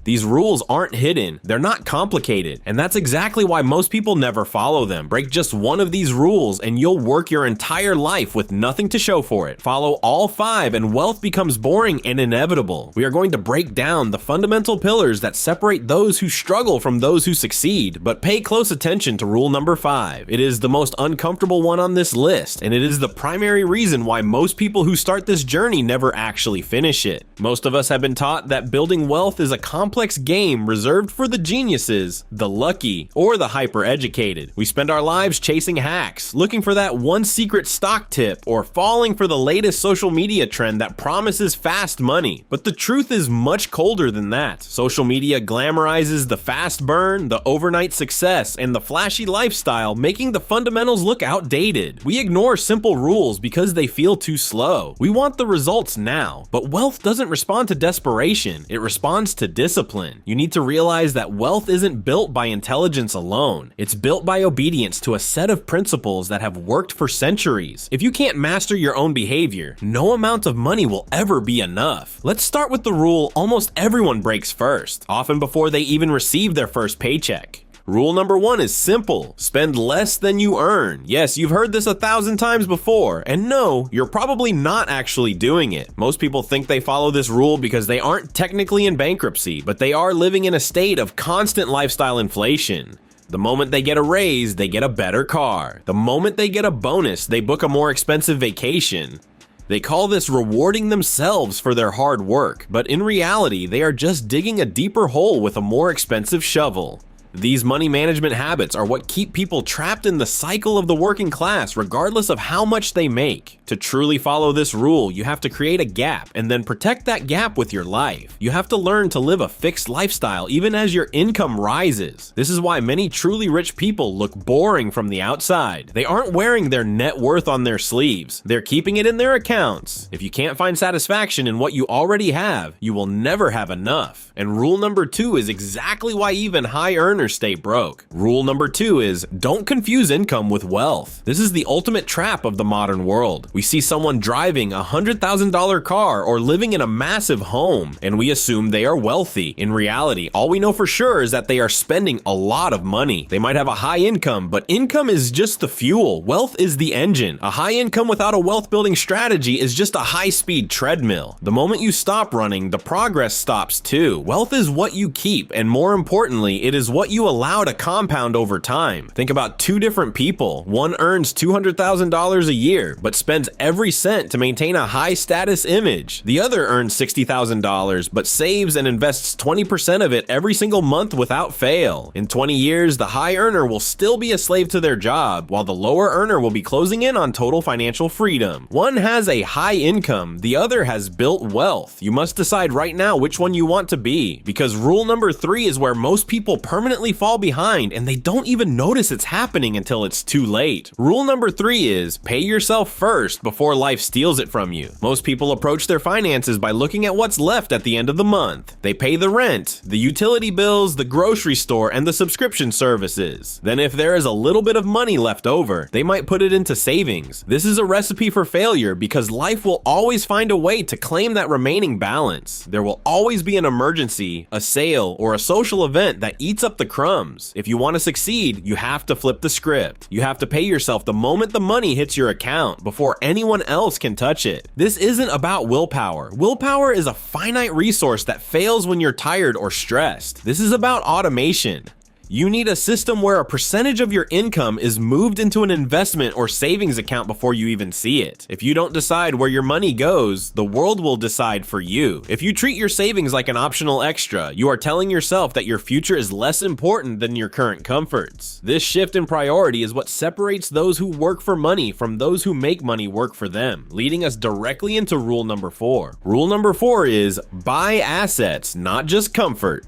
These rules aren't hidden, they're not complicated, and that's exactly why most people never follow them. Break just one of these rules and you'll work your entire life with nothing to show for it. Follow all 5 and wealth becomes boring and inevitable. We are going to break down the fundamental pillars that separate those who struggle from those who succeed, but pay close attention to rule number 5. It is the most uncomfortable one on this list, and it is the primary reason why most people who start this journey never actually finish it. Most of us have been taught that building wealth is a complex game reserved for the geniuses, the lucky, or the hyper-educated. We spend our lives chasing hacks, looking for that one secret stock tip, or falling for the latest social media trend that promises fast money. But the truth is much colder than that. Social media glamorizes the fast burn, the overnight success, and the flashy lifestyle, making the fundamentals look outdated. We ignore simple rules because they feel too slow. We want the results now, but wealth doesn't respond to desperation, it responds to discipline. You need to realize that wealth isn't built by intelligence alone. It's built by obedience to a set of principles that have worked for centuries. If you can't master your own behavior, no amount of money will ever be enough. Let's start with the rule almost everyone breaks first, often before they even receive their first paycheck. Rule number 1 is simple. Spend less than you earn. Yes, you've heard this 1,000 times before, and no, you're probably not actually doing it. Most people think they follow this rule because they aren't technically in bankruptcy, but they are living in a state of constant lifestyle inflation. The moment they get a raise, they get a better car. The moment they get a bonus, they book a more expensive vacation. They call this rewarding themselves for their hard work, but in reality, they are just digging a deeper hole with a more expensive shovel. These money management habits are what keep people trapped in the cycle of the working class, regardless of how much they make. To truly follow this rule, you have to create a gap and then protect that gap with your life. You have to learn to live a fixed lifestyle even as your income rises. This is why many truly rich people look boring from the outside. They aren't wearing their net worth on their sleeves. They're keeping it in their accounts. If you can't find satisfaction in what you already have, you will never have enough. And rule number 2 is exactly why even high earners stay broke. Rule number 2 is don't confuse income with wealth. This is the ultimate trap of the modern world. We see someone driving a $100,000 car or living in a massive home, and we assume they are wealthy. In reality, all we know for sure is that they are spending a lot of money. They might have a high income, but income is just the fuel. Wealth is the engine. A high income without a wealth building strategy is just a high-speed treadmill. The moment you stop running, the progress stops too. Wealth is what you keep, and more importantly, it is what you allow to compound over time. Think about 2 different people. One earns $200,000 a year, but spends every cent to maintain a high status image. The other earns $60,000, but saves and invests 20% of it every single month without fail. In 20 years, the high earner will still be a slave to their job, while the lower earner will be closing in on total financial freedom. One has a high income, the other has built wealth. You must decide right now which one you want to be, because rule number 3 is where most people permanently fall behind and they don't even notice it's happening until it's too late. Rule number 3 is pay yourself first before life steals it from you. Most people approach their finances by looking at what's left at the end of the month. They pay the rent, the utility bills, the grocery store, and the subscription services. Then if there is a little bit of money left over, they might put it into savings. This is a recipe for failure because life will always find a way to claim that remaining balance. There will always be an emergency, a sale, or a social event that eats up the crumbs. If you want to succeed, you have to flip the script. You have to pay yourself the moment the money hits your account before anyone else can touch it. This isn't about willpower. Willpower is a finite resource that fails when you're tired or stressed. This is about automation. You need a system where a percentage of your income is moved into an investment or savings account before you even see it. If you don't decide where your money goes, the world will decide for you. If you treat your savings like an optional extra, you are telling yourself that your future is less important than your current comforts. This shift in priority is what separates those who work for money from those who make money work for them, leading us directly into rule number 4. Rule number 4 is buy assets, not just comfort.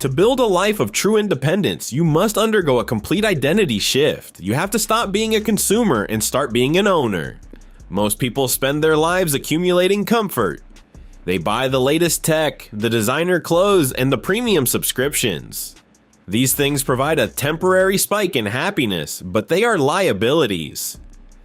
To build a life of true independence, you must undergo a complete identity shift. You have to stop being a consumer and start being an owner. Most people spend their lives accumulating comfort. They buy the latest tech, the designer clothes, and the premium subscriptions. These things provide a temporary spike in happiness, but they are liabilities.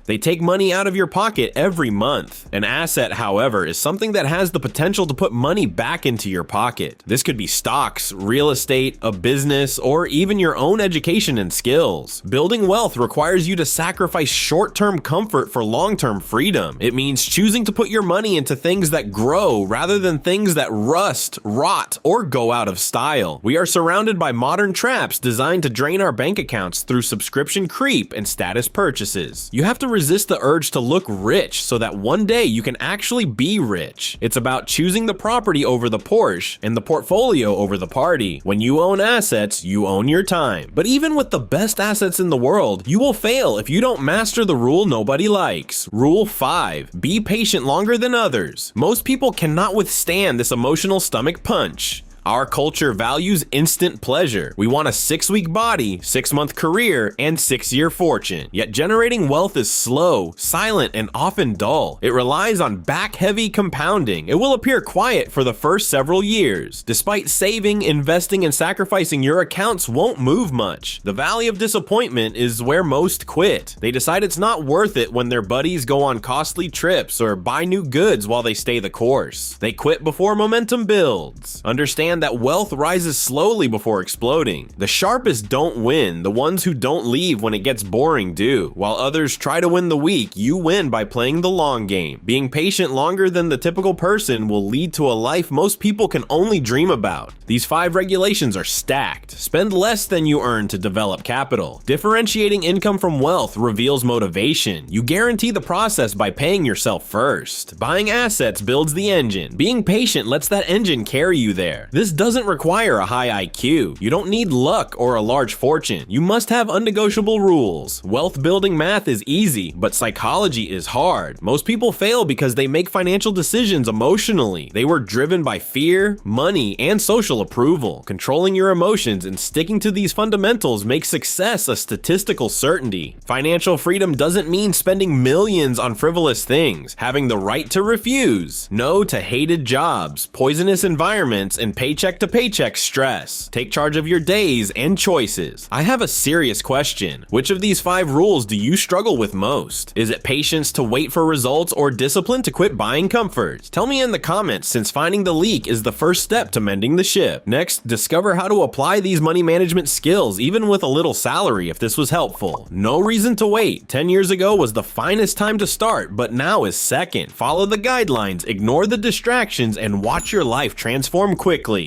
They take money out of your pocket every month. An asset, however, is something that has the potential to put money back into your pocket. This could be stocks, real estate, a business, or even your own education and skills. Building wealth requires you to sacrifice short-term comfort for long-term freedom. It means choosing to put your money into things that grow rather than things that rust, rot, or go out of style. We are surrounded by modern traps designed to drain our bank accounts through subscription creep and status purchases. You have to resist the urge to look rich so that one day you can actually be rich. It's about choosing the property over the Porsche and the portfolio over the party. When you own assets, you own your time. But even with the best assets in the world, you will fail if you don't master the rule nobody likes. Rule 5. Be patient longer than others. Most people cannot withstand this emotional stomach punch. Our culture values instant pleasure. We want a 6-week body, 6-month career, and 6-year fortune. Yet generating wealth is slow, silent, and often dull. It relies on back-heavy compounding. It will appear quiet for the first several years. Despite saving, investing, and sacrificing, your accounts won't move much. The valley of disappointment is where most quit. They decide it's not worth it when their buddies go on costly trips or buy new goods while they stay the course. They quit before momentum builds. Understand that wealth rises slowly before exploding. The sharpest don't win. The ones who don't leave when it gets boring do. While others try to win the week, you win by playing the long game. Being patient longer than the typical person will lead to a life most people can only dream about. These 5 regulations are stacked. Spend less than you earn to develop capital. Differentiating income from wealth reveals motivation. You guarantee the process by paying yourself first. Buying assets builds the engine. Being patient lets that engine carry you there. This doesn't require a high IQ. You don't need luck or a large fortune. You must have unnegotiable rules. Wealth building math is easy, but psychology is hard. Most people fail because they make financial decisions emotionally. They were driven by fear, money, and social approval. Controlling your emotions and sticking to these fundamentals makes success a statistical certainty. Financial freedom doesn't mean spending millions on frivolous things, having the right to refuse, no to hated jobs, poisonous environments, and paycheck to paycheck stress. Take charge of your days and choices. I have a serious question. Which of these 5 rules do you struggle with most? Is it patience to wait for results or discipline to quit buying comfort? Tell me in the comments, since finding the leak is the first step to mending the ship. Next, discover how to apply these money management skills even with a little salary if this was helpful. No reason to wait. 10 years ago was the finest time to start, but now is second. Follow the guidelines, ignore the distractions, and watch your life transform quickly.